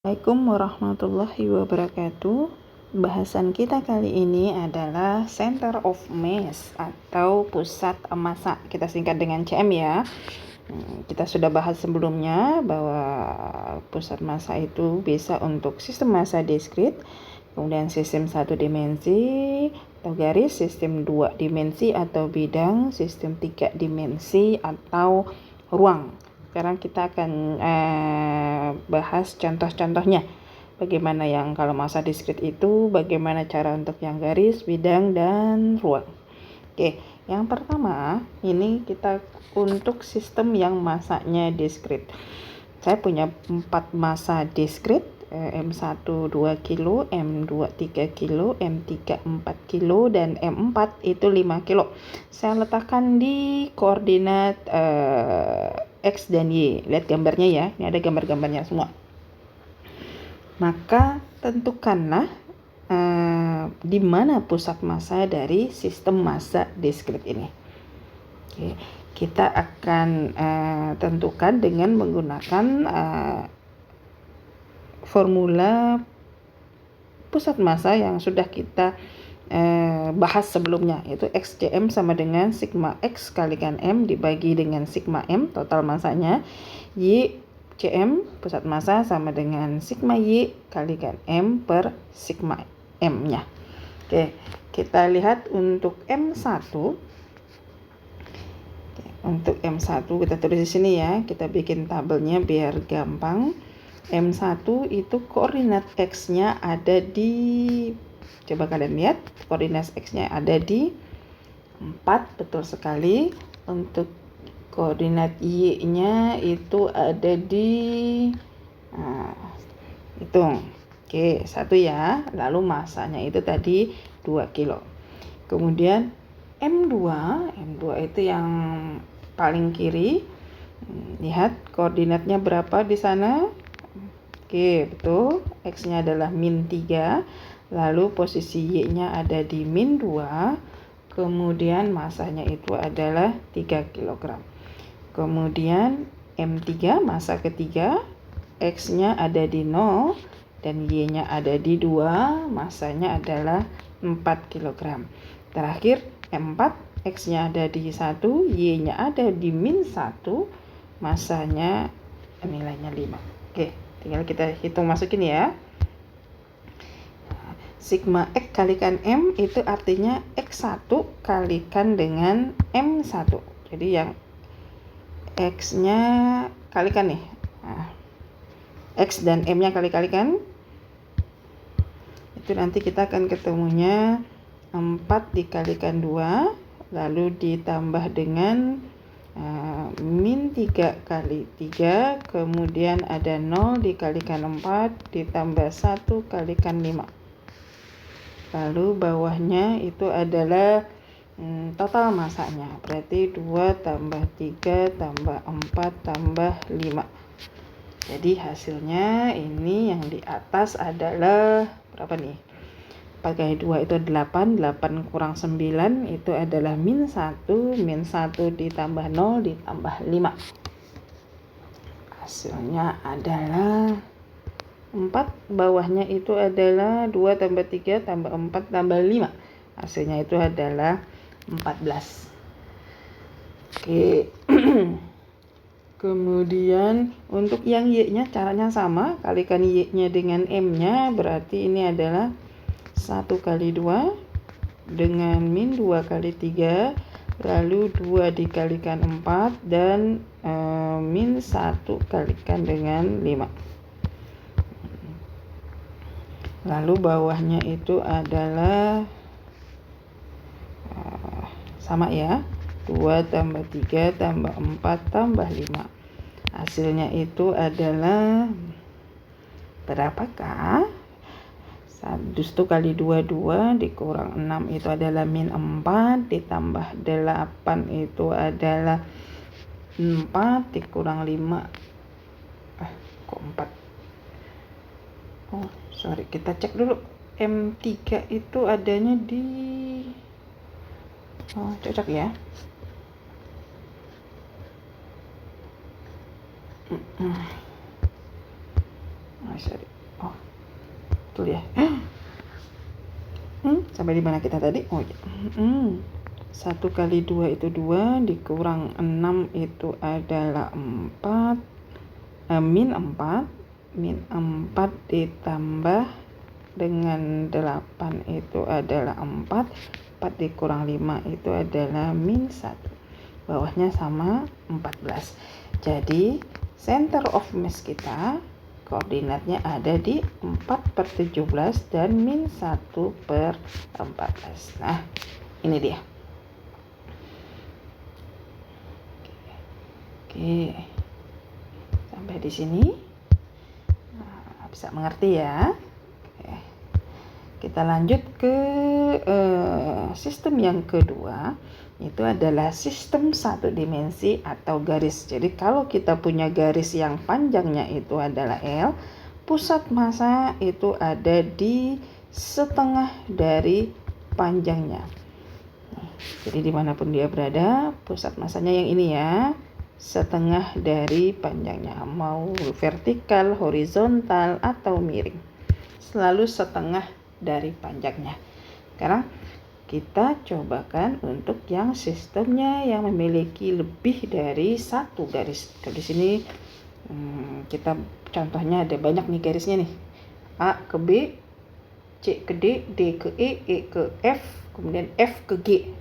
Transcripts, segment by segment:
Assalamualaikum warahmatullahi wabarakatuh. Bahasan kita kali ini adalah Center of Mass atau Pusat Massa. Kita singkat dengan CM ya. Kita sudah bahas sebelumnya bahwa pusat massa itu bisa untuk sistem massa diskrit, kemudian sistem 1 dimensi atau garis, sistem 2 dimensi atau bidang, sistem 3 dimensi atau ruang. Sekarang kita akan bahas contoh-contohnya. Bagaimana yang kalau massa diskrit itu, bagaimana cara untuk yang garis, bidang, dan ruang. Oke, yang pertama ini kita untuk sistem yang massanya diskrit. Saya punya 4 massa diskrit, M1 2 kilo, M2 3 kilo, M3 4 kilo, dan M4 itu 5 kilo. Saya letakkan di koordinat X dan Y. Lihat gambarnya ya, ini ada gambar-gambarnya semua. Maka tentukanlah di mana pusat massa dari sistem massa diskrit ini. Oke, kita akan tentukan dengan menggunakan formula pusat massa yang sudah kita bahas sebelumnya, yaitu XCM sama dengan sigma X kalikan M dibagi dengan sigma M total massanya, YCM pusat massa sama dengan sigma Y kalikan M per sigma M nya. Oke, kita lihat untuk M1. Untuk M1 kita tulis di sini ya, kita bikin tabelnya biar gampang. M1 itu koordinat X-nya ada di, coba kalian lihat, koordinat X-nya ada di 4, betul sekali. Untuk koordinat Y-nya itu ada di, hitung. Oke, 1 ya. Lalu massanya itu tadi 2 kilo. Kemudian M2 itu yang paling kiri. Lihat koordinatnya berapa di sana. Oke, betul. X-nya adalah min 3. Lalu posisi Y-nya ada di min 2. Kemudian massanya itu adalah 3 kg. Kemudian M3 massa ketiga. X-nya ada di 0 dan Y-nya ada di 2. Massanya adalah 4 kg. Terakhir M4, X-nya ada di 1, Y-nya ada di min 1. Massanya nilainya 5. Oke. Tinggal kita hitung masukin ya. Sigma X kalikan M itu artinya X1 kalikan dengan M1. Jadi yang X-nya kalikan nih. Nah, X dan M-nya kali-kalikan. Itu nanti kita akan ketemunya 4 dikalikan 2. Lalu ditambah dengan min 3 kali 3, kemudian ada 0 dikalikan 4 ditambah 1 kalikan 5. Lalu bawahnya itu adalah total massanya, berarti 2 tambah 3 tambah 4 tambah 5. Jadi hasilnya ini yang di atas adalah berapa nih? 4 kali 2 itu 8, 8 kurang 9 itu adalah min 1, min 1 ditambah 0 ditambah 5. Hasilnya adalah 4, bawahnya itu adalah 2 tambah 3 tambah 4 tambah 5. Hasilnya itu adalah 14. Oke. Kemudian untuk yang Y-nya caranya sama, kalikan Y-nya dengan M-nya, berarti ini adalah 1 kali 2 dengan min 2 kali 3, lalu 2 dikalikan 4 dan min 1 kalikan dengan 5. Lalu bawahnya itu adalah sama ya, 2 tambah 3 tambah 4 tambah 5. Hasilnya itu adalah berapakah? 1 kali 2 2 dikurang 6 itu adalah min 4, ditambah 8 itu adalah 4, dikurang 5 kok 4. Oh sorry, kita cek dulu. M3 itu adanya di cocok ya. sorry. Oh, betul ya. Sampai di mana kita tadi? Oh ya. 1 kali 2 itu 2, dikurang 6 itu adalah 4, min 4 ditambah dengan 8 itu adalah 4 dikurang 5 itu adalah min 1. Bawahnya sama 14. Jadi center of mass kita koordinatnya ada di 4/17 dan min 1/14. Nah, ini dia. Oke. Sampai di sini. Nah, bisa mengerti ya? Oke. Kita lanjut ke sistem yang kedua, itu adalah sistem satu dimensi atau garis. Jadi kalau kita punya garis yang panjangnya itu adalah L, pusat massa itu ada di setengah dari panjangnya. Jadi dimanapun dia berada, pusat massanya yang ini ya, setengah dari panjangnya, mau vertikal, horizontal, atau miring, selalu setengah dari panjangnya. Sekarang kita cobakan untuk yang sistemnya yang memiliki lebih dari satu garis. Di sini kita contohnya ada banyak nih garisnya nih, A ke B, C ke D, D ke E ke F, kemudian F ke G.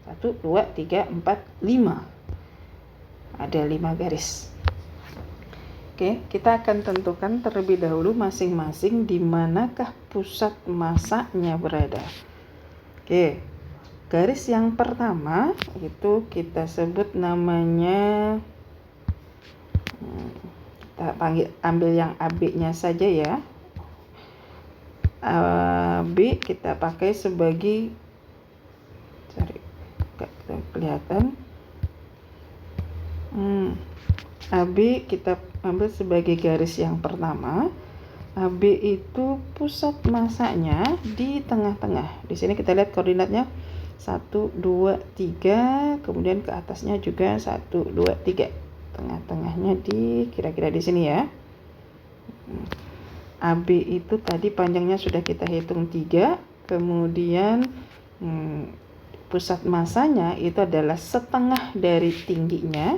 1, 2, 3, 4, 5. Ada 5 garis. Oke, kita akan tentukan terlebih dahulu masing-masing di manakah pusat massanya berada. Oke, garis yang pertama itu kita sebut namanya, kita ambil yang AB-nya saja ya. AB kita pakai sebagai, kelihatan. AB kita ambil sebagai garis yang pertama. AB itu pusat massanya di tengah-tengah. Di sini kita lihat koordinatnya 1, 2, 3, kemudian ke atasnya juga 1, 2, 3. Tengah-tengahnya di kira-kira di sini ya. AB itu tadi panjangnya sudah kita hitung 3, kemudian pusat massanya itu adalah setengah dari tingginya.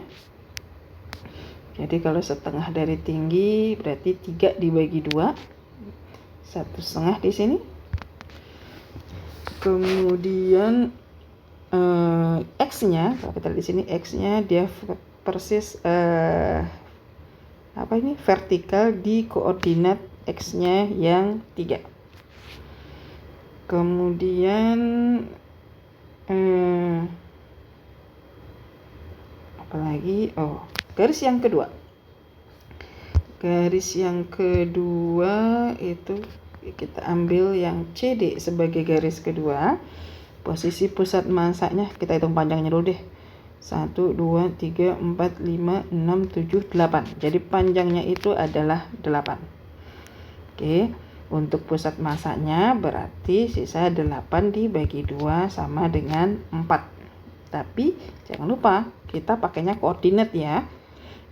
Jadi kalau setengah dari tinggi berarti 3 dibagi 2, 1,5 di sini. Kemudian X-nya, kalau kita lihat di sini X-nya dia persis vertikal di koordinat X-nya yang 3. Kemudian apalagi? Garis yang kedua. Garis yang kedua itu kita ambil yang CD sebagai garis kedua. Posisi pusat massanya kita hitung panjangnya dulu deh. 1, 2, 3, 4, 5, 6, 7, 8. Jadi panjangnya itu adalah 8. Oke, untuk pusat massanya berarti sisa 8 dibagi 2 sama dengan 4. Tapi jangan lupa kita pakainya koordinat ya.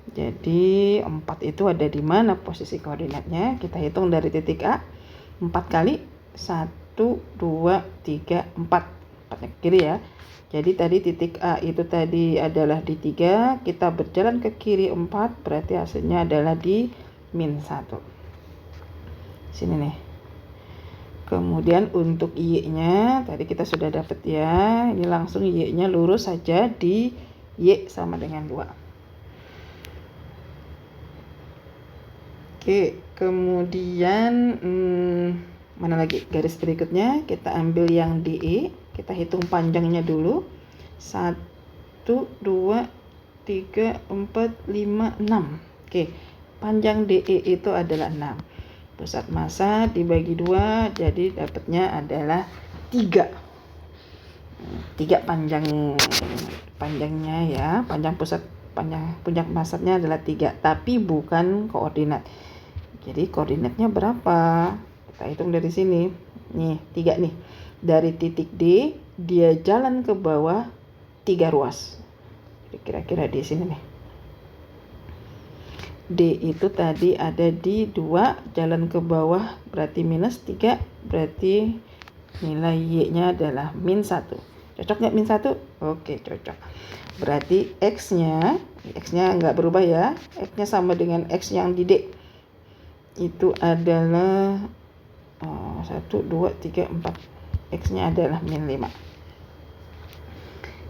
Jadi 4 itu ada di mana posisi koordinatnya? Kita hitung dari titik A. 4 kali 1, 2, 3, 4. 4 ke kiri ya. Jadi tadi titik A itu tadi adalah di 3. Kita berjalan ke kiri 4. Berarti hasilnya adalah di min 1. Sini nih. Kemudian untuk Y-nya tadi kita sudah dapat ya. Ini langsung Y-nya lurus saja di Y sama dengan 2. Oke, kemudian mana lagi garis berikutnya? Kita ambil yang DE, kita hitung panjangnya dulu. 1, 2, 3, 4, 5, 6. Oke, panjang DE itu adalah 6. Pusat massa dibagi 2, jadi dapatnya adalah 3. 3 panjangnya ya, puncak massanya adalah 3, tapi bukan koordinat. Jadi koordinatnya berapa? Kita hitung dari sini. Nih, 3 nih. Dari titik D, dia jalan ke bawah 3 ruas. Kira-kira di sini nih. D itu tadi ada di 2, jalan ke bawah berarti minus 3, berarti nilai Y-nya adalah min 1. Cocok nggak min 1? Oke, cocok. Berarti X-nya nggak berubah ya. X-nya sama dengan X yang di D. Itu adalah 1, 2, 3, 4. X-nya adalah min 5.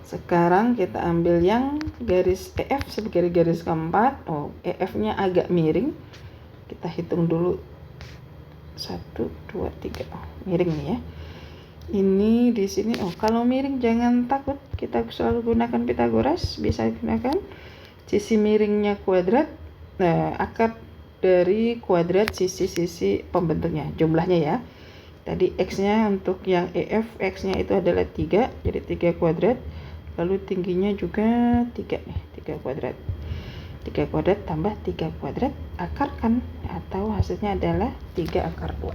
Sekarang kita ambil yang garis EF sebagai garis keempat. EF-nya agak miring. Kita hitung dulu. 1, 2, 3. Miring nih ya. Ini di sini. Kalau miring jangan takut. Kita selalu gunakan Pythagoras. Bisa gunakan sisi miringnya kuadrat. Akar dari kuadrat sisi-sisi pembentuknya. Jumlahnya ya. Tadi X-nya untuk yang EF, X-nya itu adalah 3. Jadi 3 kuadrat. Lalu tingginya juga 3 nih, 3 kuadrat. 3 kuadrat tambah 3 kuadrat akar kan, atau hasilnya adalah 3 akar 2.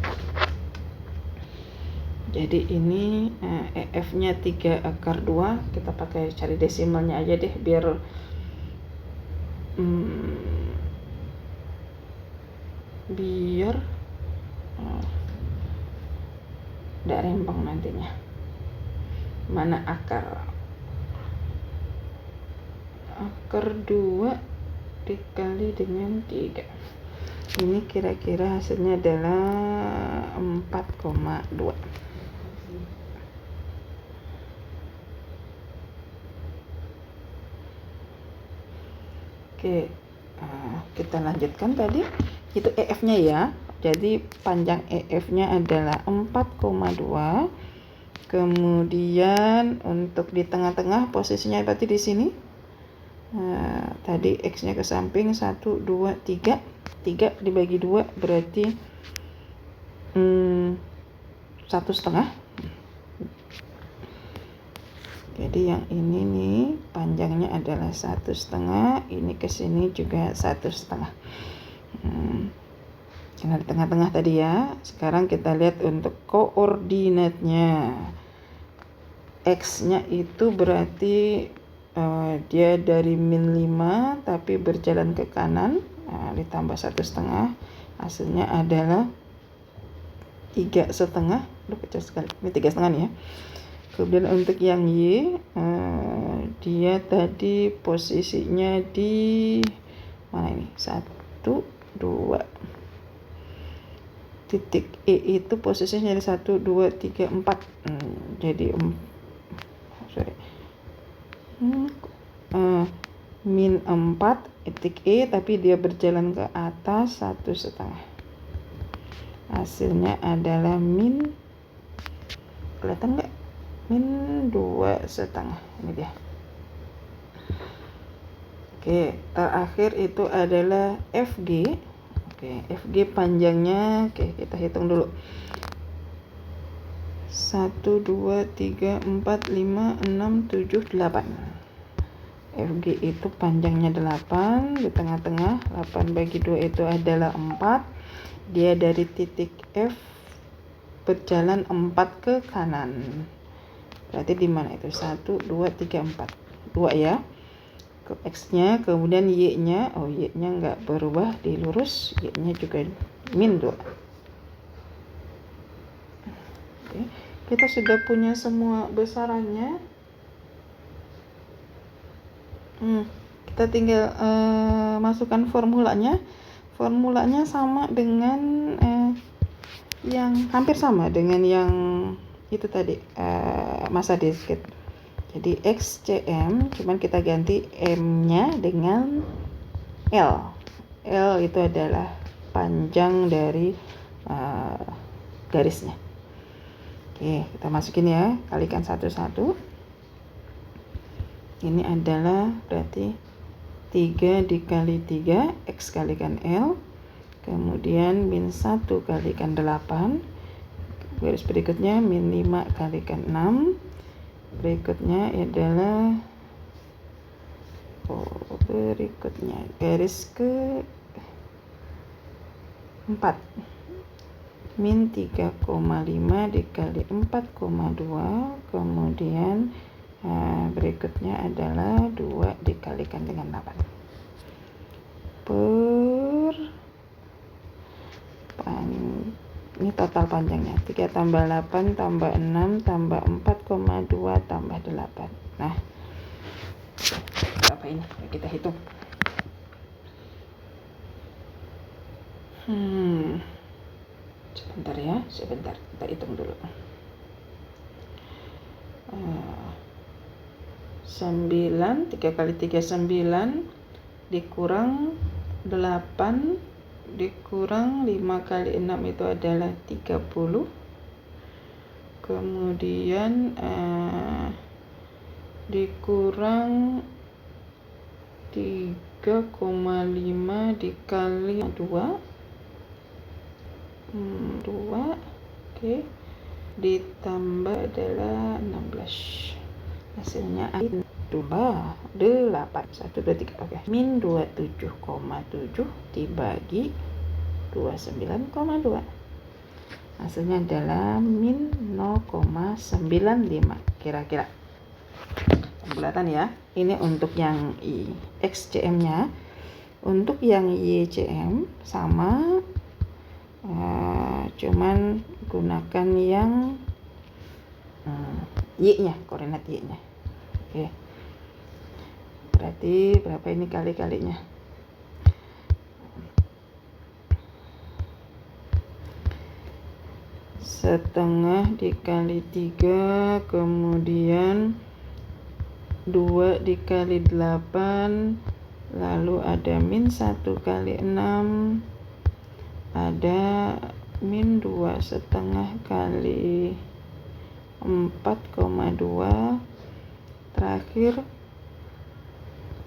Jadi ini EF-nya 3 akar 2. Kita pakai cari desimalnya aja deh biar tidak rempong nantinya. Mana akar? Akar 2 dikali dengan 3. Ini kira-kira hasilnya adalah 4,2. Oke, kita lanjutkan tadi. Itu EF-nya ya. Jadi panjang EF-nya adalah 4,2. Kemudian untuk di tengah-tengah posisinya berarti di sini. Tadi X-nya ke samping 1, 2, 3. 3 dibagi 2 berarti 1,5. Jadi yang ini nih panjangnya adalah 1,5. Ini ke sini juga 1,5. Karena di tengah-tengah tadi ya. Sekarang kita lihat untuk koordinatnya. X-nya itu berarti dia dari min 5 tapi berjalan ke kanan, ditambah 1,5, hasilnya adalah 3,5. Pecah sekali. Ini 3,5 nih ya. Kemudian untuk yang Y, dia tadi posisinya di mana ini? 1, 2. Titik E itu posisinya di 1, 2, 3, 4. Jadi min 4 titik E tapi dia berjalan ke atas 1,5. Hasilnya adalah min, kelihatan nggak? Min 2,5. Ini dia. Oke, terakhir itu adalah FG. FG panjangnya, kita hitung dulu. 1, 2, 3, 4, 5, 6, 7, 8. FG itu panjangnya 8, di tengah-tengah 8 bagi 2 itu adalah 4. Dia dari titik F berjalan 4 ke kanan. Berarti di mana itu? 1, 2, 3, 4. 2 ya. Ke X-nya, kemudian Y-nya. Y-nya nggak berubah, dilurus. Y-nya juga min 2. Oke. Kita sudah punya semua besarannya. Kita tinggal masukkan formulanya. Formulanya sama dengan yang hampir sama dengan yang itu tadi, massa discrete. Jadi XCM, cuman kita ganti M-nya dengan L. L itu adalah panjang dari garisnya. Oke, kita masukin ya, kalikan satu-satu. Ini adalah berarti 3 dikali 3, X kalikan L. Kemudian min 1 kalikan 8. Garis berikutnya min 5 kalikan 6. Berikutnya adalah berikutnya garis ke 4. Min 3,5 dikali 4,2. Kemudian berikutnya adalah 2 dikalikan dengan 8. Ini total panjangnya 3 tambah 8 tambah 6 tambah 4,2 tambah 8. Nah, berapa ini? Kita hitung. Sebentar ya, sebentar. Kita hitung dulu. 9, 3 kali 3 9, dikurang 8, dikurang 5 kali 6 itu adalah 30. Kemudian dikurang 3,5 dikali 2, 2, oke, ditambah adalah 16. Hasilnya 8. 1, 2, 3. Oke. Min 27,7 dibagi 29,2. Hasilnya adalah min 0,95 kira-kira. Bulatan ya. Ini untuk yang XCM-nya. Untuk yang YCM sama, cuman gunakan yang Y-nya, koordinat Y-nya. Oke. Berarti berapa ini kali-kalinya? Setengah dikali 3, kemudian 2 dikali 8, lalu ada min 1 kali 6, ada min 2,5 kali 4,2, terakhir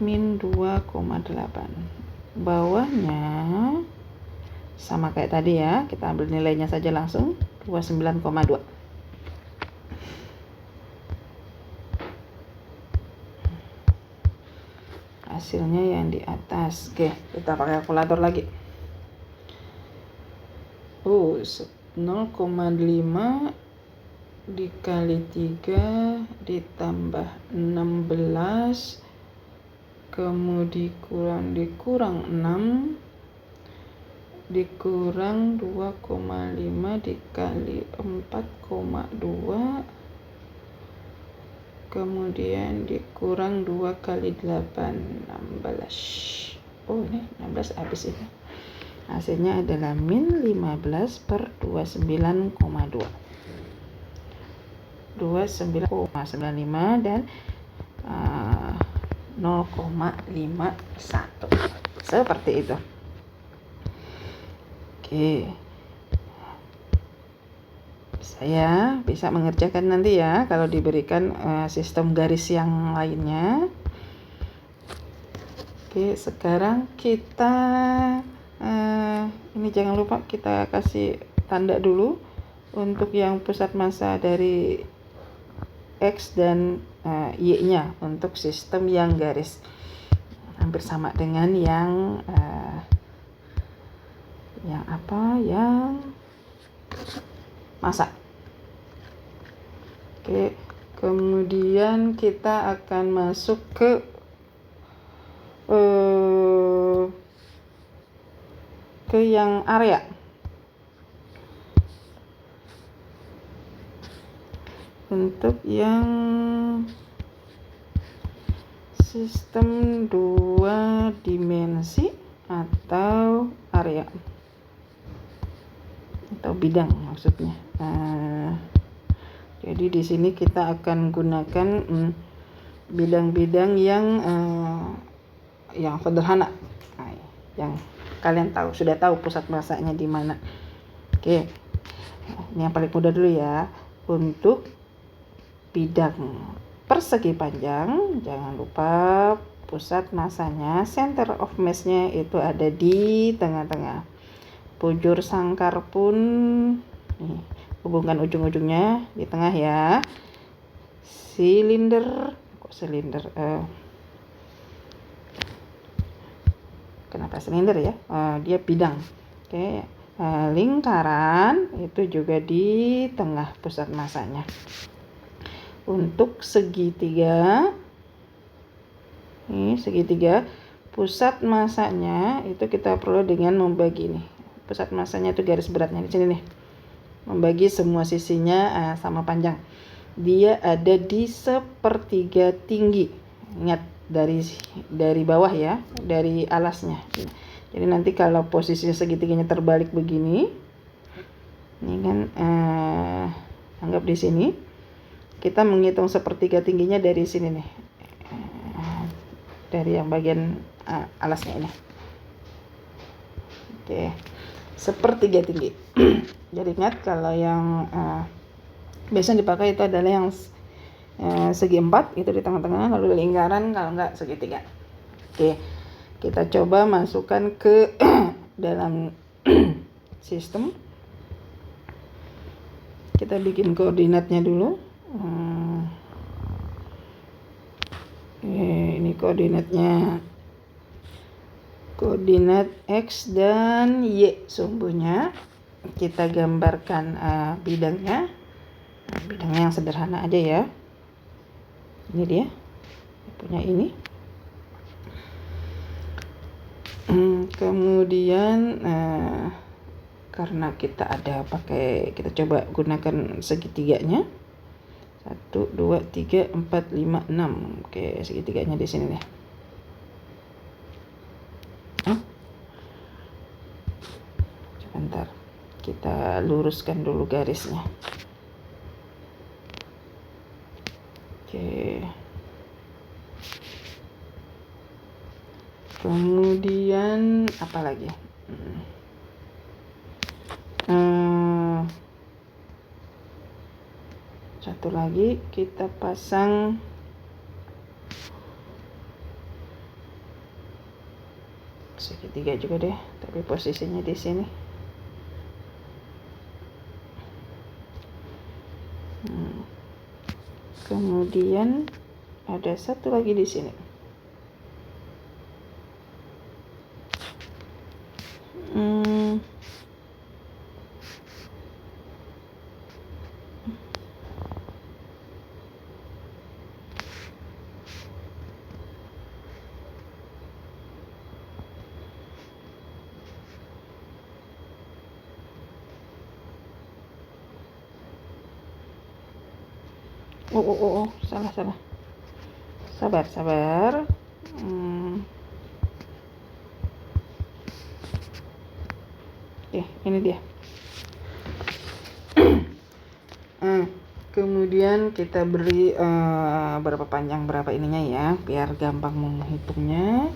min 2,8. Bawahnya sama kayak tadi ya, kita ambil nilainya saja langsung, 29,2. Hasilnya yang di atas. Oke, kita pakai kalkulator lagi. 0,5 dikali 3 ditambah 16, kemudian dikurang 6, dikurang 2,5 dikali 4,2, kemudian dikurang 2 kali 8, 16. Ini 16 habis ini. Hasilnya adalah min 15/29,2. 29,95 dan 0,51. Seperti itu. Oke. Saya bisa mengerjakan nanti ya kalau diberikan sistem garis yang lainnya. Oke, sekarang kita ini jangan lupa kita kasih tanda dulu untuk yang pusat massa dari X dan Y-nya untuk sistem yang garis, hampir sama dengan yang massa. Oke, kemudian kita akan masuk ke yang area. Untuk yang sistem 2 dimensi atau area atau bidang maksudnya. Jadi di sini kita akan gunakan bidang-bidang yang sederhana, yang kalian sudah tahu pusat massanya di mana. Oke, ini yang paling mudah dulu ya. Untuk bidang persegi panjang, jangan lupa pusat massanya, center of mass-nya itu ada di tengah-tengah. Bujur sangkar pun hubungkan ujung-ujungnya di tengah ya. Kenapa silinder ya? Dia bidang. Oke. Lingkaran itu juga di tengah pusat massanya. Untuk segitiga, ini segitiga, pusat massanya itu kita perlu dengan membagi nih. Pusat massanya itu garis beratnya di sini nih. membagi semua sisinya sama panjang. Dia ada di sepertiga tinggi. Ingat, dari bawah ya, dari alasnya. Jadi nanti kalau posisinya segitiganya terbalik begini, ini kan anggap di sini, kita menghitung sepertiga tingginya dari sini nih, dari yang bagian alasnya ini. Oke, sepertiga tinggi. Jadi ingat, kalau yang biasanya dipakai itu adalah yang segi 4 itu di tengah-tengah, lalu lingkaran kalau enggak segitiga. Oke, kita coba masukkan ke dalam sistem. Kita bikin koordinatnya dulu. Ini koordinatnya, koordinat X dan Y sumbunya. Kita gambarkan bidangnya. Bidangnya yang sederhana aja ya. Ini dia punya ini. Kemudian karena kita kita coba gunakan segitiganya. 1, 2, 3, 4, 5, 6. Oke, segitiganya di sini nih. Sebentar, kita luruskan dulu garisnya. Oke. Kemudian apa lagi? Satu lagi, kita pasang segitiga juga deh, tapi posisinya di sini. Kemudian ada satu lagi di sini. Salah. Sabar. Oke, ini dia. Kemudian kita beri berapa panjang, berapa ininya ya, biar gampang menghitungnya.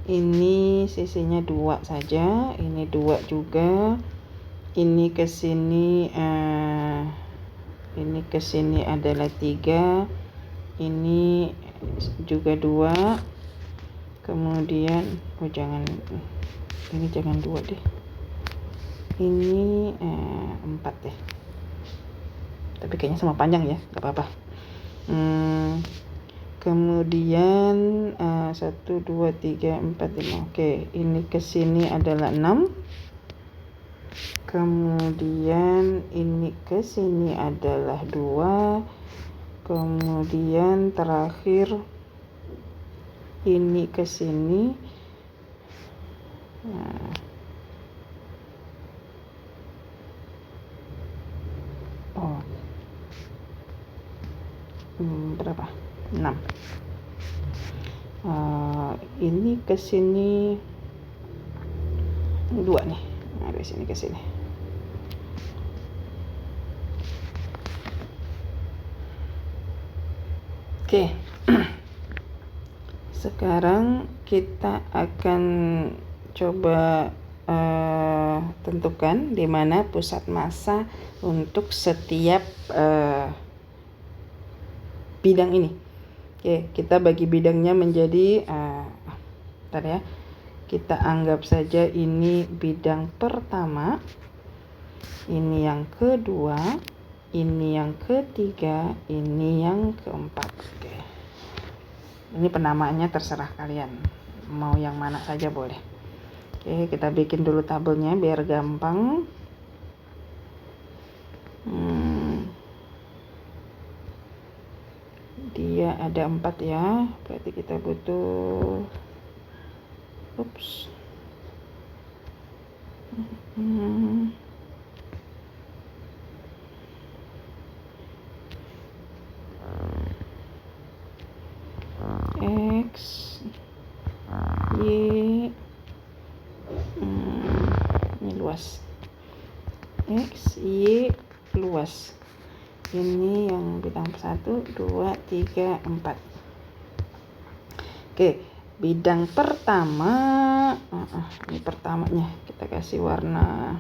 Ini sisinya 2 saja, ini 2 juga. Ini ke sini adalah 3. Ini juga 2. Kemudian jangan 2 deh. Ini 4 deh. Tapi kayaknya sama panjang ya, gak apa-apa. Kemudian 1, 2, 3, 4, 5. Oke, ini ke sini adalah 6. Kemudian ini ke sini adalah 2. Kemudian terakhir ini ke sini. Berapa? 6. Ini ke sini 2 nih. Dari sini ke sini. Oke. Sekarang kita akan coba tentukan di mana pusat massa untuk setiap bidang ini. Oke, kita bagi bidangnya menjadi bentar ya. Kita anggap saja ini bidang pertama, ini yang kedua, ini yang ketiga, ini yang keempat. Oke. Ini penamaannya terserah kalian, mau yang mana saja boleh. Oke, kita bikin dulu tabelnya biar gampang. Dia ada 4 ya, berarti kita butuh luas. X, Y luas. Ini yang bidang 1, 2, 3, 4. Oke, bidang pertama. Ini pertamanya kita kasih warna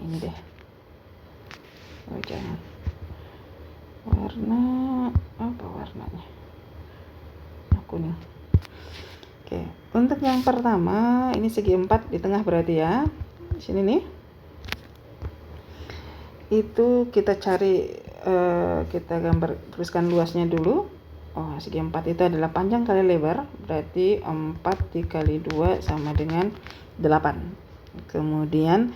ini deh. Oh, jangan. Warna apa warnanya? Kuning. Oke, untuk yang pertama ini segi 4 di tengah berarti ya. Di sini nih. Itu kita cari kita tuliskan luasnya dulu. Oh, segi 4 itu adalah panjang kali lebar, berarti 4 dikali 2 sama dengan 8. Kemudian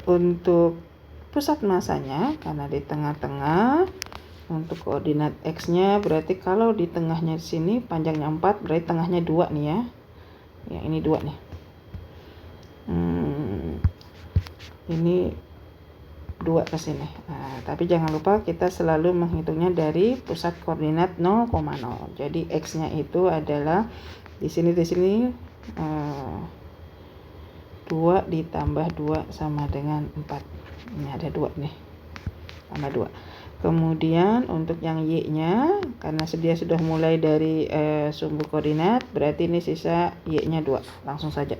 untuk pusat masanya, karena di tengah-tengah, untuk koordinat X-nya berarti kalau di tengahnya sini panjangnya 4, berarti tengahnya 2 nih ya. Ya, ini 2 nih. Ini 2 ke sini. Nah, tapi jangan lupa kita selalu menghitungnya dari pusat koordinat 0,0. Jadi X-nya itu adalah di sini 2 ditambah 2 sama dengan 4. Ini ada 2 nih. Tambah 2. Kemudian untuk yang Y-nya, karena dia sudah mulai dari sumbu koordinat, berarti ini sisa Y-nya 2. Langsung saja.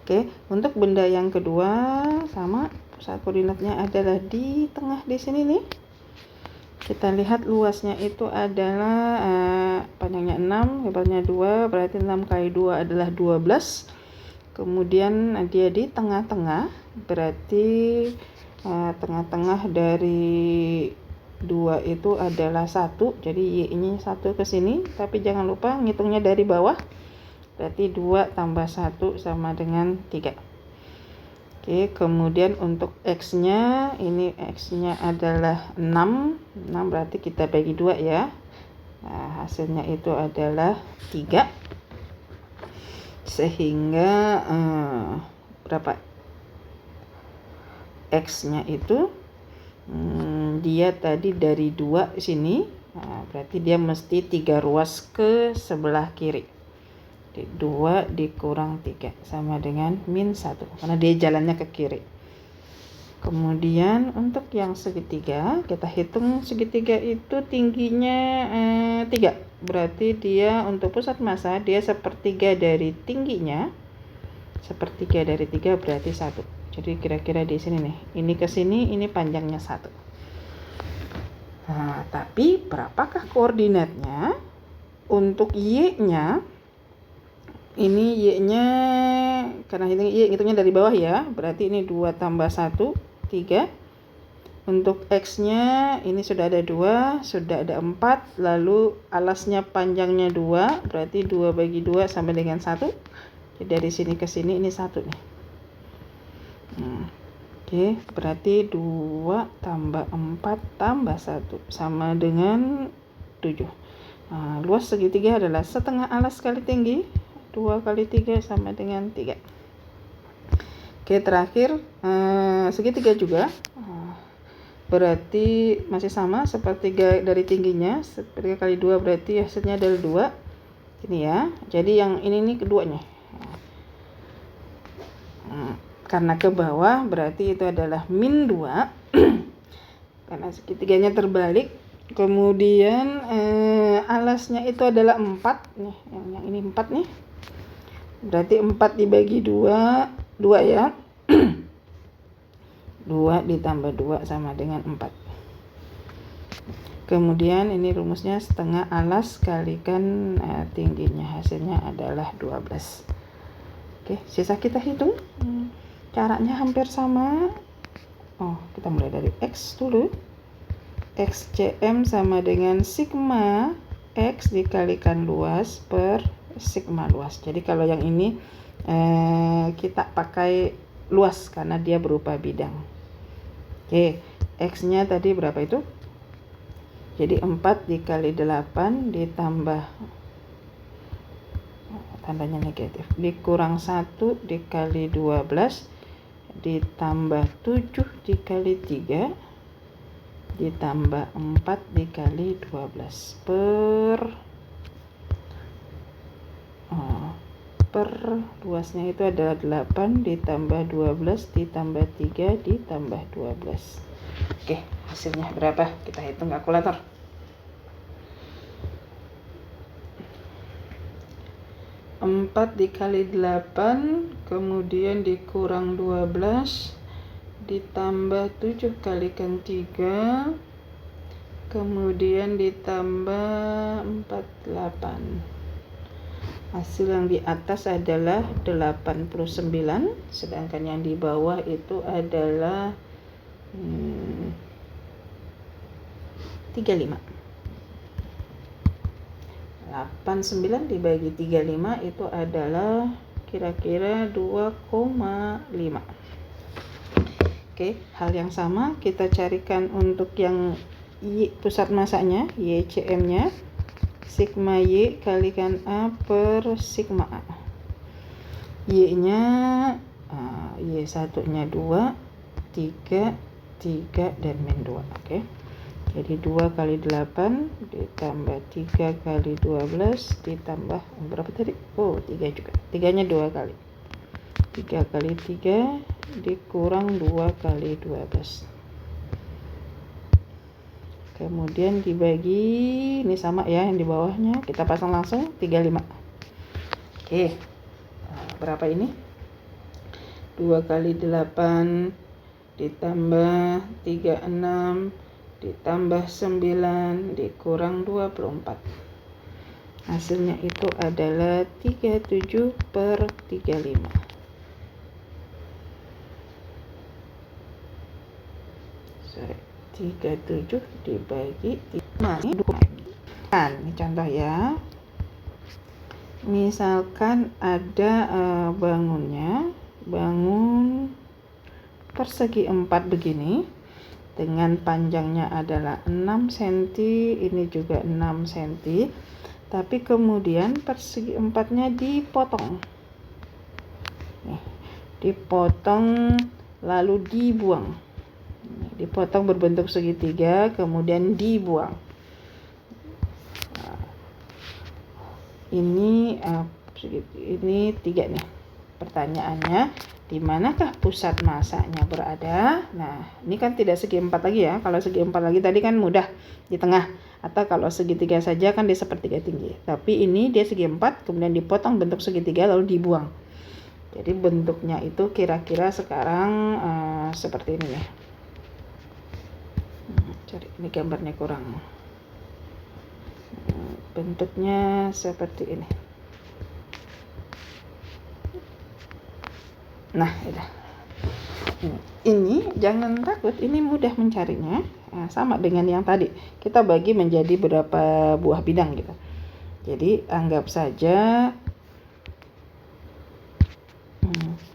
Oke, untuk benda yang kedua sama, pusat koordinatnya adalah di tengah di sini nih. Kita lihat luasnya itu adalah panjangnya 6, lebarnya 2, berarti 6 kali 2 adalah 12. Kemudian dia di tengah-tengah, berarti tengah-tengah dari 2 itu adalah 1. Jadi Y ini 1 ke sini, tapi jangan lupa ngitungnya dari bawah. Berarti 2 tambah 1 sama dengan 3. Oke, kemudian untuk X-nya, ini X-nya adalah 6. 6 berarti kita bagi 2 ya. Nah, hasilnya itu adalah 3. Sehingga berapa? X-nya itu dia tadi dari 2 sini. Nah, berarti dia mesti 3 ruas ke sebelah kiri. 2 dikurang 3 sama dengan min 1, karena dia jalannya ke kiri. Kemudian untuk yang segitiga, kita hitung segitiga itu tingginya 3. Berarti dia untuk pusat massa dia sepertiga dari tingginya. Sepertiga dari 3 berarti 1. Jadi kira-kira di sini nih. Ini ke sini, ini panjangnya 1. Nah, tapi berapakah koordinatnya? Untuk Y-nya, ini Y-nya, karena hitungnya dari bawah ya, berarti ini 2 tambah 1, 3. Untuk X-nya ini sudah ada 2, sudah ada 4, lalu alasnya panjangnya 2, berarti 2 bagi 2 sama dengan 1. Jadi dari sini ke sini ini 1 nih. Oke, berarti 2 tambah 4 tambah 1 sama dengan 7. Nah, luas segitiga adalah setengah alas kali tinggi. 2 kali 3 sama dengan 3. Oke, terakhir segitiga juga. Berarti masih sama, sepertiga dari tingginya. Sepertiga kali 2 berarti hasilnya adalah 2. Ini ya. Jadi yang ini nih keduanya. Karena ke bawah berarti itu adalah min 2. Karena segitiganya terbalik. Kemudian alasnya itu adalah 4 nih. Yang ini 4 nih. Berarti 4 dibagi 2 ya. 2 ditambah 2 sama dengan 4. Kemudian ini rumusnya setengah alas kalikan tingginya, hasilnya adalah 12. Oke, sisa kita hitung. Caranya hampir sama. Oh, kita mulai dari X dulu. XCM sama dengan sigma X dikalikan luas per sigma luas. Jadi kalau yang ini kita pakai luas karena dia berupa bidang. Oke, X-nya tadi berapa itu? Jadi 4 dikali 8 ditambah, tandanya negatif, dikurang 1 dikali 12 ditambah 7 dikali 3 ditambah 4 dikali 12 per luasnya itu adalah 8 ditambah 12 ditambah 3 ditambah 12. Oke, hasilnya berapa? Kita hitung kalkulator. 4 dikali 8 kemudian dikurang 12 ditambah 7 kalikan 3 kemudian ditambah 48. Hasil yang di atas adalah 89, sedangkan yang di bawah itu adalah 35. 89 dibagi 35 itu adalah kira-kira 2,5. Oke, hal yang sama kita carikan untuk yang Y pusat masanya, YCM-nya. Sigma Y kalikan A per sigma A. Y-nya Y1-nya 2, 3, 3 dan min 2. Oke. Jadi 2 kali 8 ditambah 3 kali 12 ditambah berapa tadi? 3 juga. 3-nya 2 kali. 3 kali 3 dikurang 2 kali 12. Kemudian dibagi, ini sama ya yang di bawahnya, kita pasang langsung 35. Oke. Berapa ini? 2 kali 8 ditambah 36 ditambah 9 dikurang 24. Hasilnya itu adalah 37 per 35. Sorry, 37 dibagi 5. Ini contoh ya. Misalkan ada bangun persegi 4 begini. Dengan panjangnya adalah 6 cm, ini juga 6 cm. Tapi kemudian persegi 4-nya dipotong. Dipotong lalu dibuang. Dipotong berbentuk segitiga, kemudian dibuang. Ini 3 nih. Pertanyaannya, di manakah pusat masanya berada? Nah, ini kan tidak segi 4 lagi ya. Kalau segi 4 lagi tadi kan mudah di tengah. Atau kalau segitiga saja kan di sepertiga tinggi. Tapi ini dia segi 4, kemudian dipotong bentuk segitiga lalu dibuang. Jadi bentuknya itu kira-kira sekarang seperti ini ya. Cari, ini gambarnya kurang. Bentuknya seperti ini. Nah, ini jangan takut, ini mudah mencarinya. Sama dengan yang tadi, kita bagi menjadi berapa buah bidang gitu. Jadi anggap saja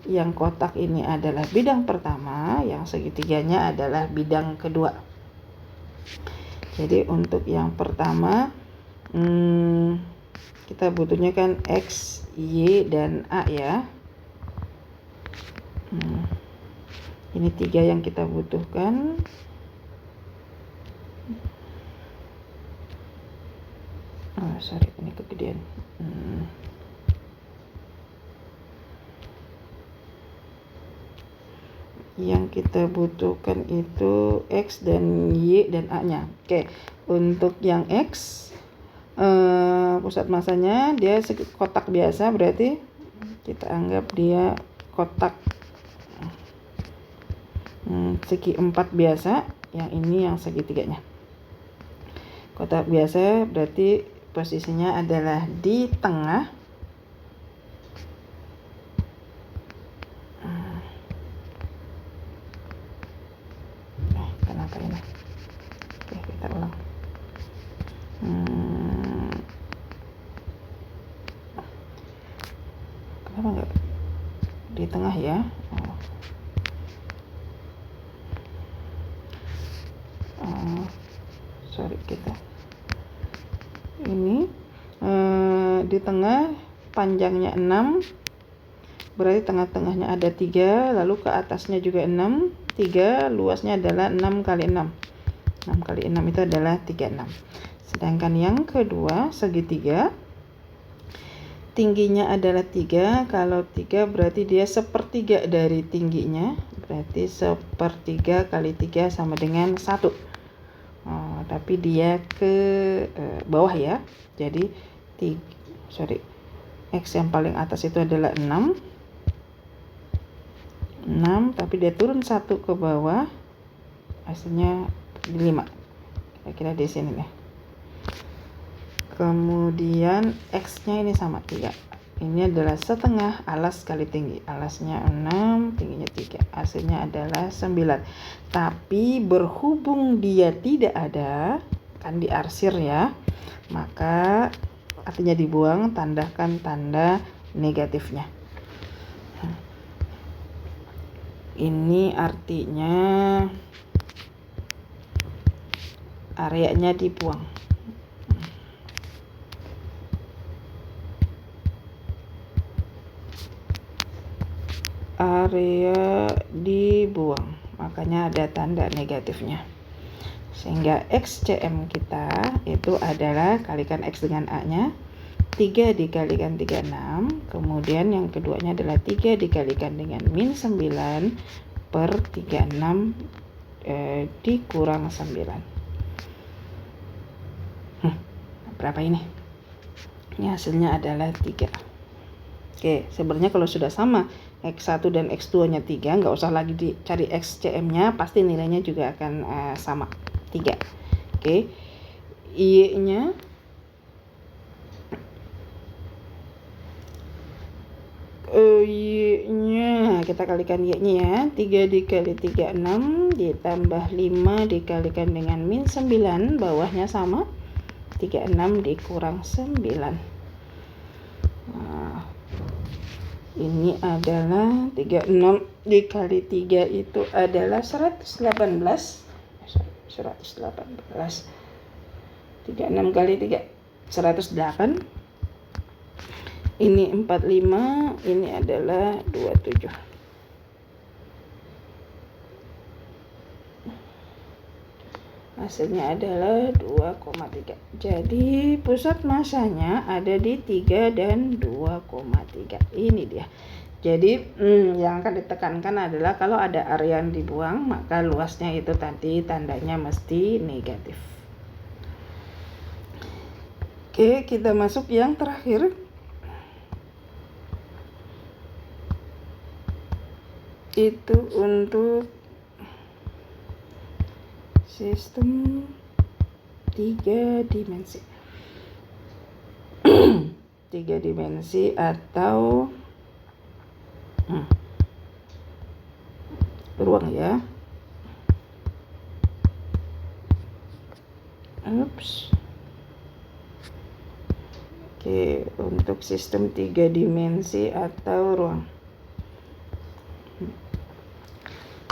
yang kotak ini adalah bidang pertama, yang segitiganya adalah bidang kedua. Jadi untuk yang pertama kita butuhnya kan X, Y, dan A ya. Ini 3 yang kita butuhkan. Sorry, ini kegedean. Yang kita butuhkan itu X dan Y dan A-nya. Oke, untuk yang X pusat masanya dia kotak biasa, berarti kita anggap dia kotak segi 4 biasa, yang ini yang segitiganya. Kotak biasa berarti posisinya adalah di tengah. Kenapa ini? Oke, kita ulang. Kenapa enggak di tengah ya? Sorry, kita ini di tengah, panjangnya 6, berarti tengah-tengahnya ada 3, lalu ke atasnya juga 6, 3, luasnya adalah 6 kali 6. 6 kali 6 itu adalah 36. Sedangkan yang kedua, segitiga, tingginya adalah 3. Kalau 3 berarti dia sepertiga dari tingginya. Berarti sepertiga kali 3 sama dengan 1. Tapi dia ke bawah ya. Jadi X yang paling atas itu adalah 6. 6, tapi dia turun 1 ke bawah. Hasilnya 5. Kira-kira di sini nih. Kemudian X-nya ini sama 3. Ini adalah setengah alas kali tinggi. Alasnya 6, tingginya 3. Hasilnya adalah 9. Tapi berhubung dia tidak ada, kan diarsir ya, maka artinya dibuang, tandakan tanda negatifnya. Ini artinya areanya dibuang. Area dibuang, makanya ada tanda negatifnya. Sehingga XCM kita itu adalah kalikan X dengan A-nya, 3 dikalikan 36, kemudian yang keduanya adalah 3 dikalikan dengan min 9 per 36 dikurang 9. Berapa ini? Ini hasilnya adalah 3. Oke, sebenarnya kalau sudah sama X1 dan X2 nya 3, nggak usah lagi dicari XCM nya, pasti nilainya juga akan sama 3. Oke, Y nya kita kalikan Y nya ya, 3 dikali 36 ditambah 5 dikalikan dengan min 9, bawahnya sama 36 dikurang 9. Ini adalah 36 dikali 3 itu adalah 118. 36 kali 3 108. Ini 45, ini adalah 27. Hasilnya adalah 2,3. Jadi pusat masanya ada di 3 dan 2,3. Ini dia. Jadi yang akan ditekankan adalah kalau ada area yang dibuang, maka luasnya itu tadi tandanya mesti negatif. Oke, kita masuk yang terakhir. Itu untuk sistem 3 dimensi. 3 dimensi atau ruang ya. Oke, untuk sistem 3 dimensi atau ruang.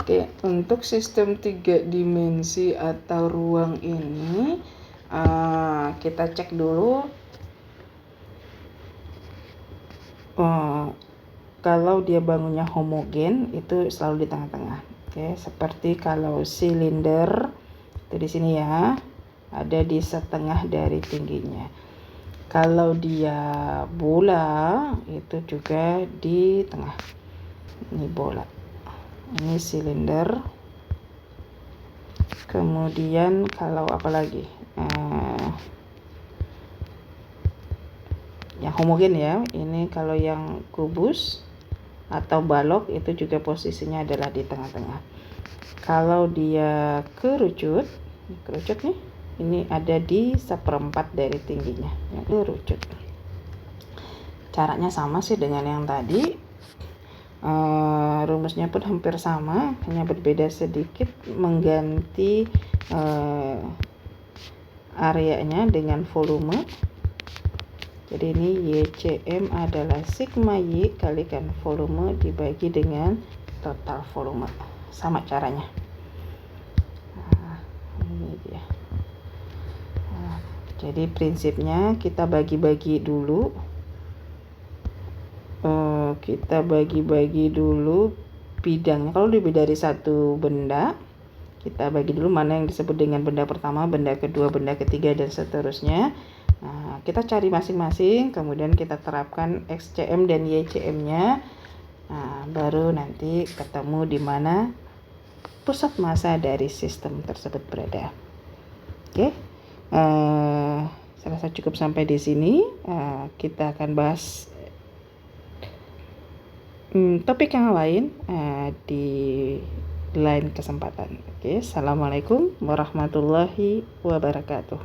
Oke, untuk sistem 3 dimensi atau ruang ini kita cek dulu kalau dia bangunnya homogen itu selalu di tengah-tengah. Oke, seperti kalau silinder itu di sini ya, ada di setengah dari tingginya. Kalau dia bola itu juga di tengah. Ini bola. Ini silinder. Kemudian kalau apa lagi? Yang homogen ya. Ini kalau yang kubus atau balok itu juga posisinya adalah di tengah-tengah. Kalau dia kerucut nih, ini ada di 1/4 dari tingginya. Yang kerucut. Caranya sama sih dengan yang tadi. Rumusnya pun hampir sama, hanya berbeda sedikit, mengganti areanya dengan volume. Jadi ini YCM adalah sigma Y kalikan volume dibagi dengan total volume. Sama caranya. Ini dia. Jadi prinsipnya kita bagi-bagi dulu. Kita bagi-bagi dulu bidangnya. Kalau lebih dari satu benda, Kita bagi dulu mana yang disebut dengan benda pertama, benda kedua, benda ketiga, dan seterusnya. Nah, kita cari masing-masing, kemudian kita terapkan XCM dan YCM-nya. Nah, baru nanti ketemu di mana pusat massa dari sistem tersebut berada. Oke, saya rasa cukup sampai di sini. Kita akan bahas topik yang lain di lain kesempatan. Oke, assalamualaikum warahmatullahi wabarakatuh.